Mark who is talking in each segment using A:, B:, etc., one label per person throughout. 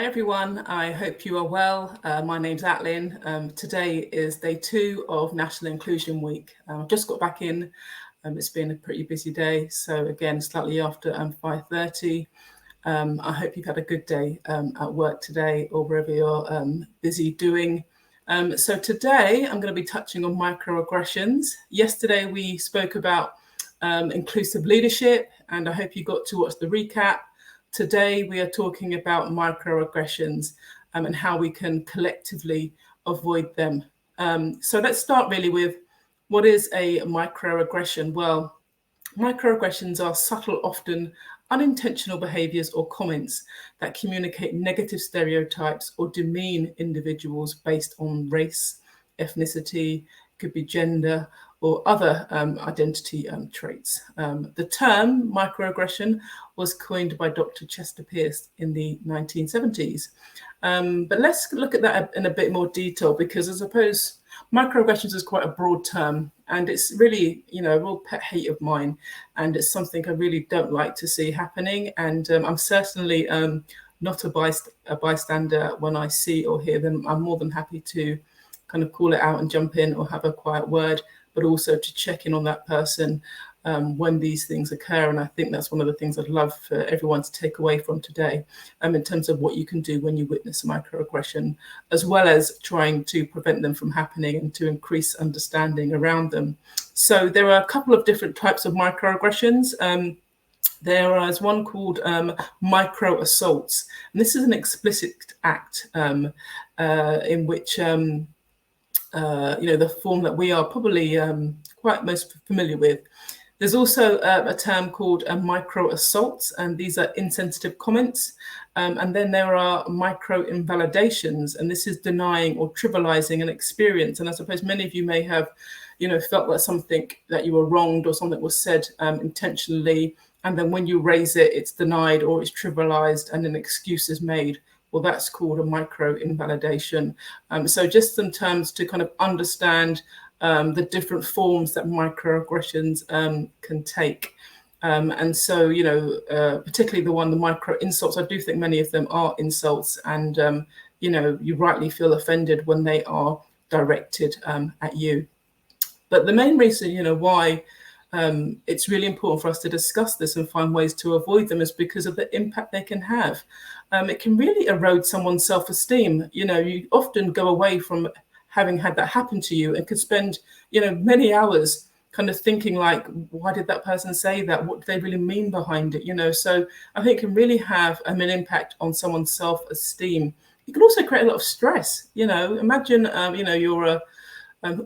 A: everyone. I hope you are well. My name's Atlin. Today is day 2 of National Inclusion Week. I've just got back in. It's been a pretty busy day. So again, slightly after 5:30. I hope you've had a good day at work today or wherever you're busy doing. So today I'm going to be touching on microaggressions. Yesterday we spoke about inclusive leadership, and I hope you got to watch the recap. Today, we are talking about microaggressions and how we can collectively avoid them. So let's start really with what is a microaggression? Well, microaggressions are subtle, often unintentional behaviours or comments that communicate negative stereotypes or demean individuals based on race, ethnicity, could be gender, or other identity traits. The term microaggression was coined by Dr. Chester Pierce in the 1970s. But let's look at that in a bit more detail, because I suppose microaggressions is quite a broad term, and it's really, a real pet hate of mine, and it's something I really don't like to see happening. And I'm certainly not a bystander when I see or hear them. I'm more than happy to kind of call it out and jump in or have a quiet word, but also to check in on that person when these things occur. And I think that's one of the things I'd love for everyone to take away from today, in terms of what you can do when you witness a microaggression, as well as trying to prevent them from happening and to increase understanding around them. So there are a couple of different types of microaggressions. There is one called micro assaults, and this is an explicit act in which the form that we are probably quite most familiar with. There's also a term called micro assaults, and these are insensitive comments. And then there are micro invalidations, and this is denying or trivializing an experience. And I suppose many of you may have, felt like something that you were wronged or something was said intentionally. And then when you raise it, it's denied or it's trivialized and an excuse is made. Well, that's called a micro invalidation. So just in terms to kind of understand the different forms that microaggressions can take. And so, particularly the micro insults, I do think many of them are insults, and, you rightly feel offended when they are directed at you. But the main reason, why it's really important for us to discuss this and find ways to avoid them is because of the impact they can have. It can really erode someone's self-esteem. You often go away from having had that happen to you and could spend, many hours kind of thinking like, why did that person say that? What do they really mean behind it? So I think it can really have an impact on someone's self-esteem. It can also create a lot of stress. Imagine, you're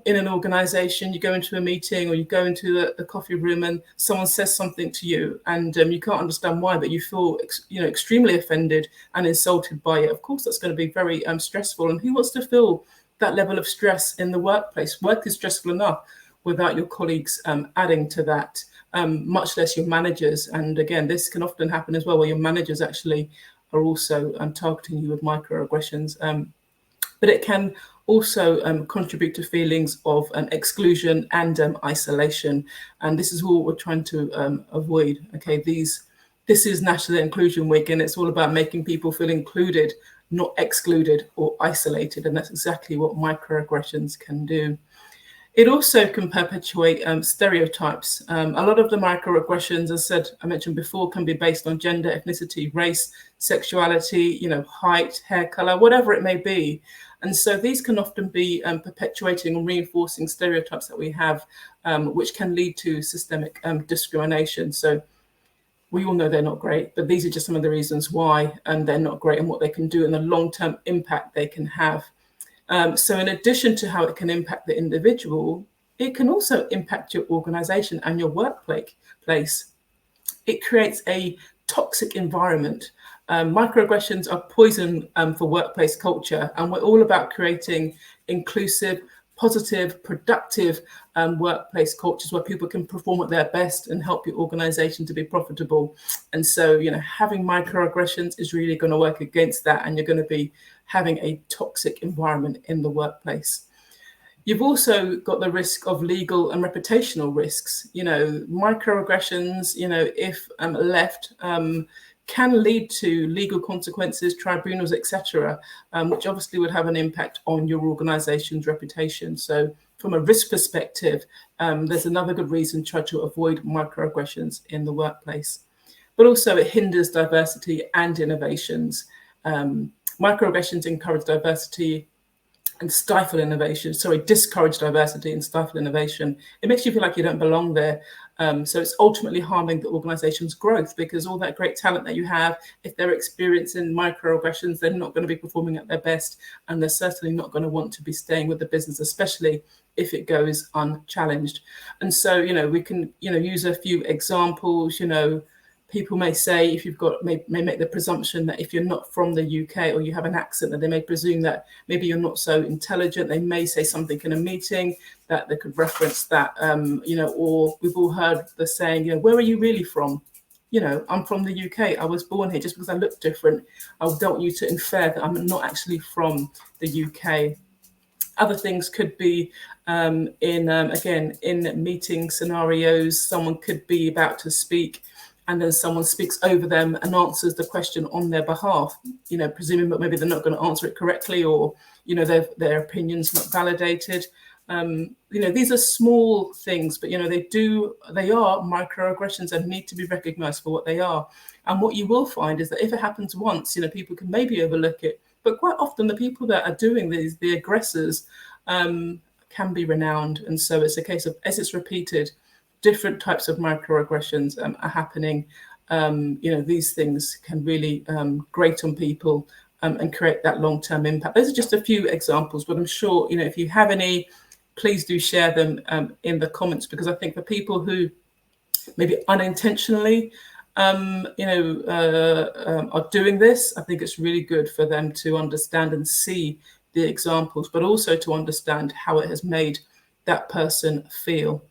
A: in an organization, you go into a meeting or you go into the coffee room and someone says something to you and you can't understand why, but you feel extremely offended and insulted by it. Of course, that's going to be very stressful. And who wants to feel that level of stress in the workplace? Work is stressful enough without your colleagues adding to that, much less your managers. And again, this can often happen as well, where your managers actually are also targeting you with microaggressions. But it can also contribute to feelings of exclusion and isolation. And this is what we're trying to avoid. Okay, this is National Inclusion Week, and it's all about making people feel included, not excluded or isolated. And that's exactly what microaggressions can do. It also can perpetuate stereotypes. A lot of the microaggressions, as I mentioned before, can be based on gender, ethnicity, race, sexuality, height, hair color, whatever it may be. And so these can often be perpetuating and reinforcing stereotypes that we have, which can lead to systemic discrimination. So we all know they're not great, but these are just some of the reasons why they're not great and what they can do and the long-term impact they can have. So in addition to how it can impact the individual, it can also impact your organization and your workplace. It creates a toxic environment. Microaggressions are poison for workplace culture, and we're all about creating inclusive, positive, productive workplace cultures where people can perform at their best and help your organization to be profitable. And so, having microaggressions is really going to work against that, and you're going to be having a toxic environment in the workplace. You've also got the risk of legal and reputational risks. Microaggressions, if left, can lead to legal consequences, tribunals, etc., which obviously would have an impact on your organization's reputation. So from a risk perspective, there's another good reason to try to avoid microaggressions in the workplace. But also it hinders diversity and innovations. Microaggressions encourage diversity and stifle innovation. Discourage diversity and stifle innovation. It makes you feel like you don't belong there. So it's ultimately harming the organization's growth, because all that great talent that you have, if they're experiencing microaggressions, they're not going to be performing at their best, and they're certainly not going to want to be staying with the business, especially if it goes unchallenged. And so, we can, use a few examples. People may say, if you've got, may make the presumption that if you're not from the UK or you have an accent, that they may presume that maybe you're not so intelligent. They may say something in a meeting that they could reference that, or we've all heard the saying, where are you really from? I'm from the UK. I was born here. Just because I look different, I don't want you to infer that I'm not actually from the UK. Other things could be in meeting scenarios, someone could be about to speak, and then someone speaks over them and answers the question on their behalf, presuming that maybe they're not going to answer it correctly, or, their opinion's not validated. These are small things, but, they are microaggressions and need to be recognized for what they are. And what you will find is that if it happens once, people can maybe overlook it. But quite often the people that are doing these, the aggressors, can be renowned. And so it's a case of, as it's repeated, different types of microaggressions are happening. These things can really grate on people and create that long-term impact. Those are just a few examples, but I'm sure, if you have any, please do share them in the comments, because I think for people who maybe unintentionally are doing this, I think it's really good for them to understand and see the examples, but also to understand how it has made that person feel.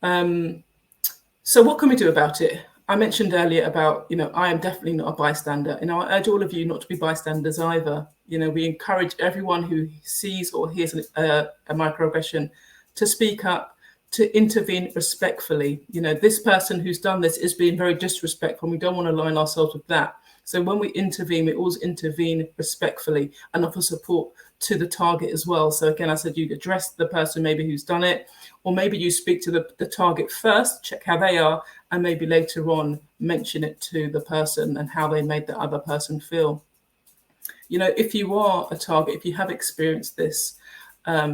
A: So what can we do about it? I mentioned earlier about, I am definitely not a bystander. I urge all of you not to be bystanders either. We encourage everyone who sees or hears a microaggression to speak up, to intervene respectfully. This person who's done this is being very disrespectful, and we don't want to align ourselves with that. So when we intervene, we always intervene respectfully and offer support to the target as well. So again, I said you address the person maybe who's done it, or maybe you speak to the target first, check how they are, and maybe later on mention it to the person and how they made the other person feel. If you are a target, if you have experienced this, I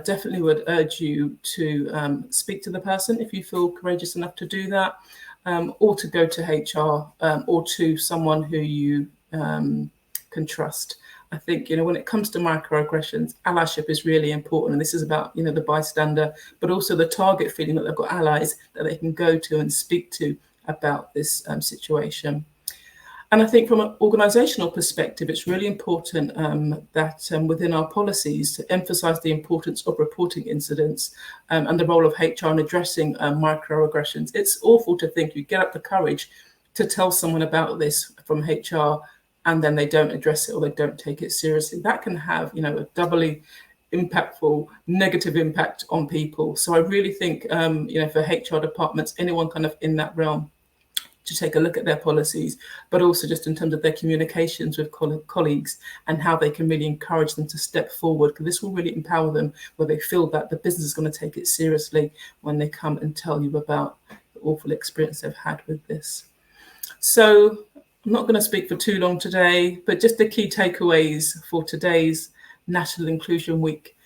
A: definitely would urge you to speak to the person if you feel courageous enough to do that, or to go to HR or to someone who you can trust. I think, when it comes to microaggressions, allyship is really important. And this is about, the bystander, but also the target feeling that they've got allies that they can go to and speak to about this situation. And I think from an organizational perspective, it's really important that within our policies to emphasize the importance of reporting incidents and the role of HR in addressing microaggressions. It's awful to think you get up the courage to tell someone about this from HR, and then they don't address it or they don't take it seriously. That can have, a doubly impactful negative impact on people. So I really think, for HR departments, anyone kind of in that realm, to take a look at their policies, but also just in terms of their communications with colleagues and how they can really encourage them to step forward, because this will really empower them, where they feel that the business is going to take it seriously when they come and tell you about the awful experience they've had with this. So I'm not going to speak for too long today, but just the key takeaways for today's National Inclusion Week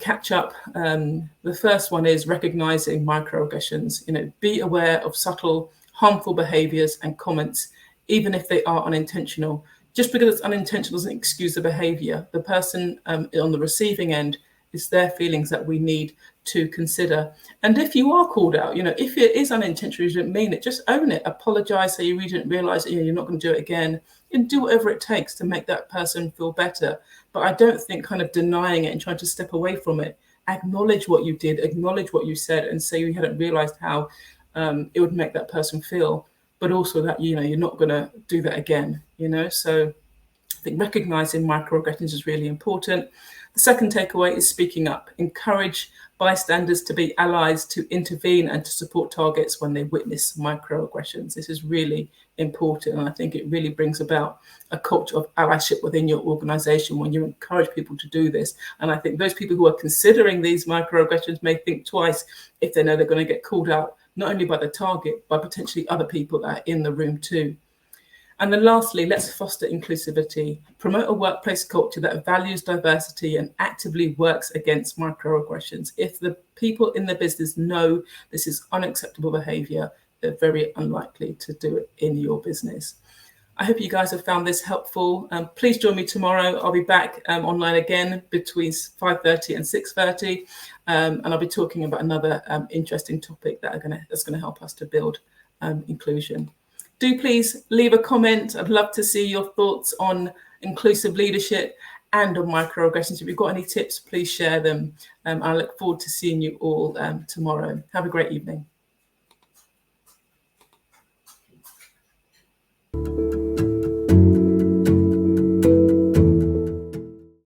A: catch up. The first one is recognizing microaggressions. Be aware of subtle harmful behaviors and comments, even if they are unintentional. Just because it's unintentional doesn't excuse the behavior. The person on the receiving end, it's their feelings that we need to consider. And if you are called out, if it is unintentional, you didn't mean it, just own it, apologize, say you really didn't realize it, you're not going to do it again, and do whatever it takes to make that person feel better. But I don't think kind of denying it and trying to step away from it. Acknowledge what you did, acknowledge what you said, and say you hadn't realized how it would make that person feel, but also that, you're not going to do that again, So I think recognizing microaggressions is really important. The The second takeaway is speaking up. Encourage bystanders to be allies, to intervene and to support targets when they witness microaggressions. This is really important, and I think it really brings about a culture of allyship within your organisation when you encourage people to do this. And I think those people who are considering these microaggressions may think twice if they know they're going to get called out, not only by the target, but potentially other people that are in the room too. And then lastly, let's foster inclusivity, promote a workplace culture that values diversity and actively works against microaggressions. If the people in the business know this is unacceptable behaviour, they're very unlikely to do it in your business. I hope you guys have found this helpful. Please join me tomorrow. I'll be back online again between 5:30 and 6:30, and I'll be talking about another interesting topic that's going to help us to build inclusion. Do please leave a comment. I'd love to see your thoughts on inclusive leadership and on microaggressions. If you've got any tips, please share them. I look forward to seeing you all tomorrow. Have a great evening.